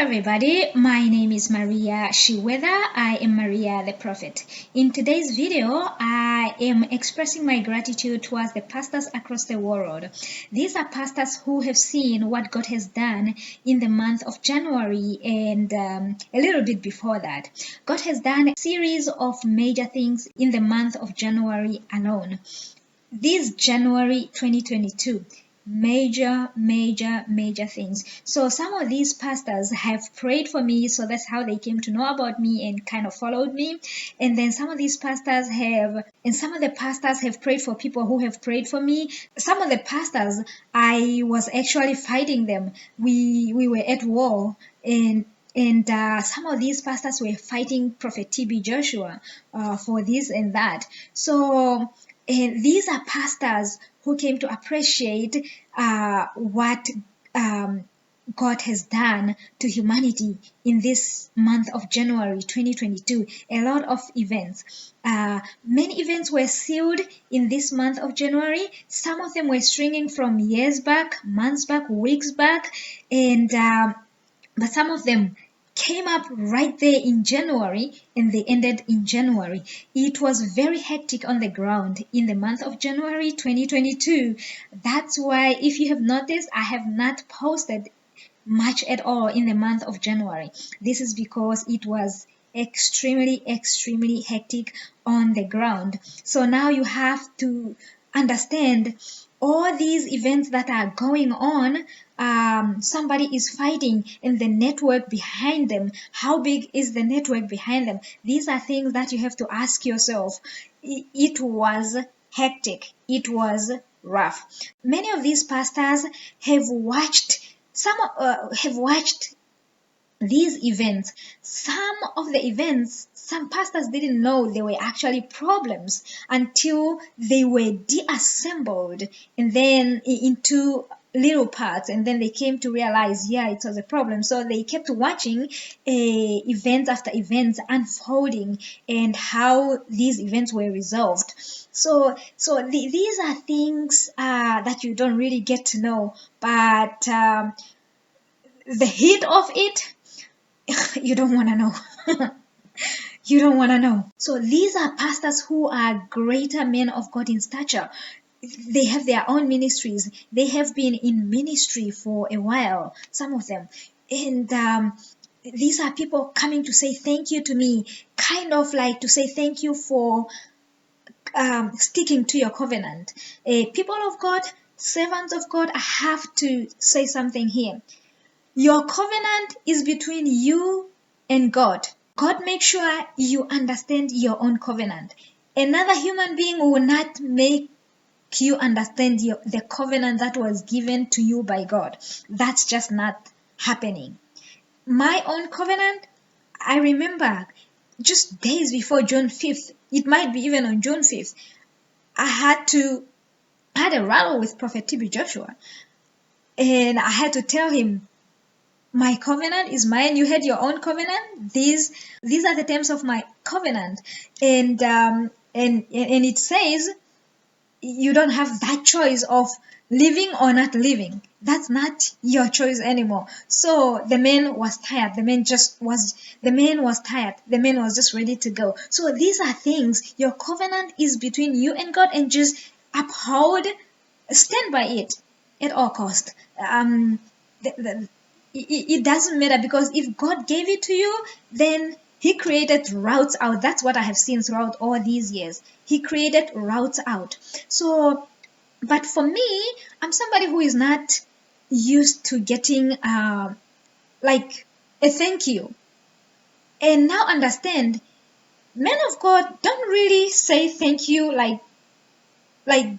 everybody, my name is Maria Shiweda. I am Maria the Prophet. In today's video, I am expressing my gratitude towards the pastors across the world. These are pastors who have seen what God has done in the month of January and a little bit before that. God has done a series of major things in the month of January alone. This January 2022, major things. So some of these pastors have prayed for me, so that's how they came to know about me and kind of followed me. And then some of the pastors have prayed for people who have prayed for me. Some of the pastors, I was actually fighting them. We were at war, and some of these pastors were fighting Prophet TB Joshua for this and that. So these are pastors who came to appreciate what God has done to humanity in this month of January 2022. A lot of events. Many events were sealed in this month of January. Some of them were stringing from years back, months back, weeks back, and but some of them came up right there in January and they ended in January. It was very hectic on the ground in the month of January 2022. That's why, if you have noticed, I have not posted much at all in the month of January. This is because it was extremely hectic on the ground. So now you have to understand all these events that are going on. Somebody is fighting and the network behind them. How big is the network behind them? These are things that you have to ask yourself. It was hectic. It was rough. Many of these pastors have watched these events. Some of the events, some pastors didn't know they were actually problems until they were deassembled and then into little parts, and then they came to realize, yeah, it was a problem. So they kept watching events after events unfolding and how these events were resolved. These are things that you don't really get to know, but the heat of it, you don't want to know. You don't want to know. So these are pastors who are greater men of God in stature. They have their own ministries. They have been in ministry for a while, some of them. And these are people coming to say thank you to me, kind of like to say thank you for sticking to your covenant. People of God, servants of God, I have to say something here. Your covenant is between you and God. God makes sure you understand your own covenant. Another human being will not make you understand the covenant that was given to you by God. That's just not happening. My own covenant, I remember just days before June 5th, it might be even on June 5th, I had a rattle with Prophet TB Joshua. And I had to tell him, my covenant is mine. You had your own covenant. These are the terms of my covenant, and it says you don't have that choice of living or not living. That's not your choice anymore. So the man was tired. The man was tired. The man was just ready to go. So these are things. Your covenant is between you and God, and just uphold, stand by it at all cost. It doesn't matter, because if God gave it to you, then He created routes out. That's what I have seen throughout all these years. He created routes out. So, but for me, I'm somebody who is not used to getting like a thank you. And now understand, men of God don't really say thank you, like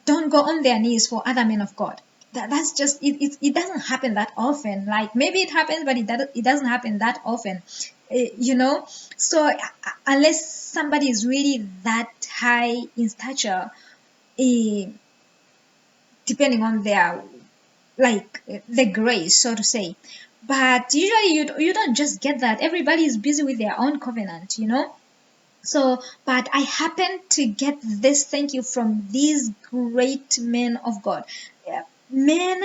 don't go on their knees for other men of God. That's just it doesn't happen that often. Like maybe it happens, but it doesn't happen that often. So unless somebody is really that high in stature, eh, depending on their, like, the grace, so to say. But usually you don't just get that. Everybody is busy with their own covenant. So, but I happen to get this thank you from these great men of God. Men,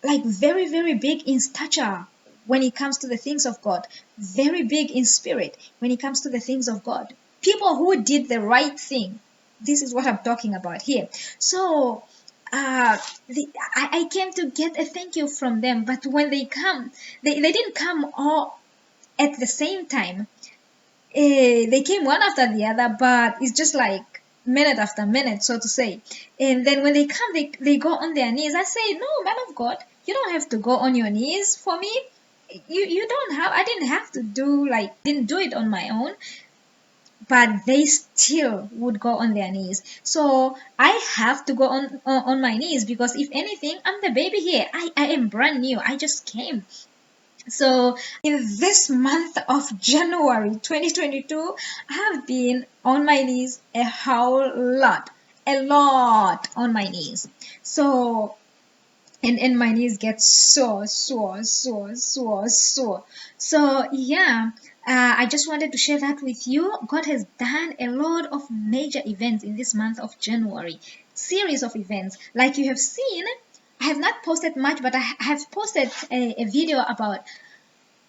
like very big in stature, when it comes to the things of God, very big in spirit when it comes to the things of God. People who did the right thing. This is what I'm talking about here. So I came to get a thank you from them, but when they come, they didn't come all at the same time. They came one after the other, but it's just like minute after minute, so to say. And then when they come, they go on their knees. I say, no, man of God, you don't have to go on your knees for me. You don't have. I didn't have to didn't do it on my own, but they still would go on their knees. So I have to go on my knees, because if anything, I'm the baby here. I am brand new. I just came. So in this month of January 2022, I have been on my knees a lot on my knees. So and my knees get sore. So yeah, I just wanted to share that with you. God has done a lot of major events in this month of January, series of events. Like you have seen, I have not posted much, but I have posted a video about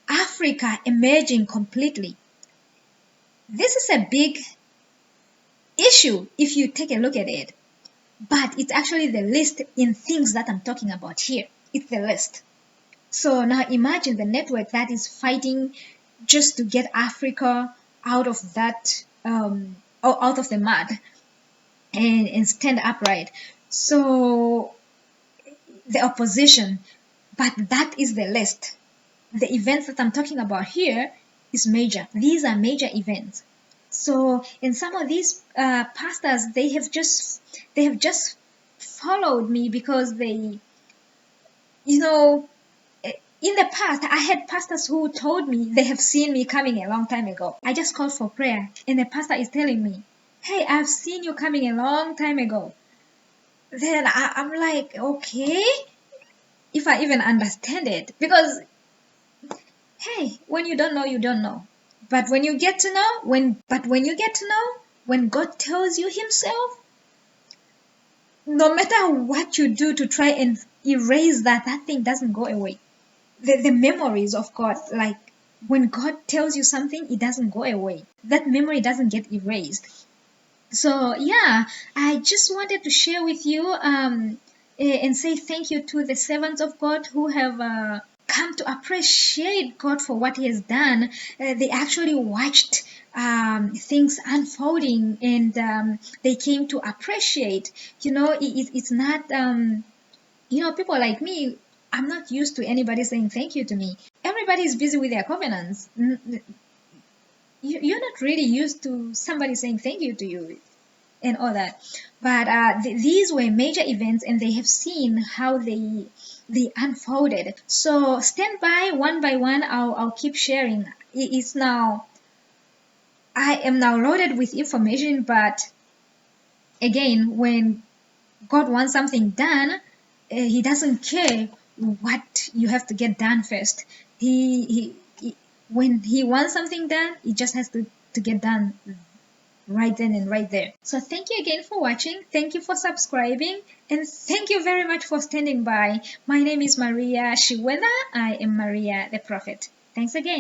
Africa emerging completely. This is a big issue if you take a look at it, but it's actually the list in things that I'm talking about here. It's the list. So now imagine the network that is fighting just to get Africa out of that, out of the mud and stand upright. So the opposition, but that is the list. The events that I'm talking about here is major. These are major events. So in some of these pastors, they have just followed me because they, you know, in the past, I had pastors who told me they have seen me coming a long time ago. I just called for prayer, and the pastor is telling me, "Hey, I've seen you coming a long time ago." Then I'm like, okay, if I even understand it, because hey, when you don't know, you don't know. But when you get to know, when God tells you Himself, no matter what you do to try and erase that thing doesn't go away. The memories of God, like when God tells you something, it doesn't go away. That memory doesn't get erased. So yeah, I just wanted to share with you and say thank you to the servants of God who have come to appreciate God for what He has done. They actually watched things unfolding, and they came to appreciate. It's not people like me. I'm not used to anybody saying thank you to me. Everybody is busy with their covenants. You're not really used to somebody saying thank you to you and all that. But these were major events, and they have seen how they unfolded. So stand by one. I'll keep sharing. It's now I am now loaded with information, but again, when God wants something done, He doesn't care what you have to get done first. He when He wants something done, it just has to get done right then and right there. So thank you again for watching. Thank you for subscribing, and thank you very much for standing by. My name is Maria Shiwena. I am Maria the Prophet. Thanks again.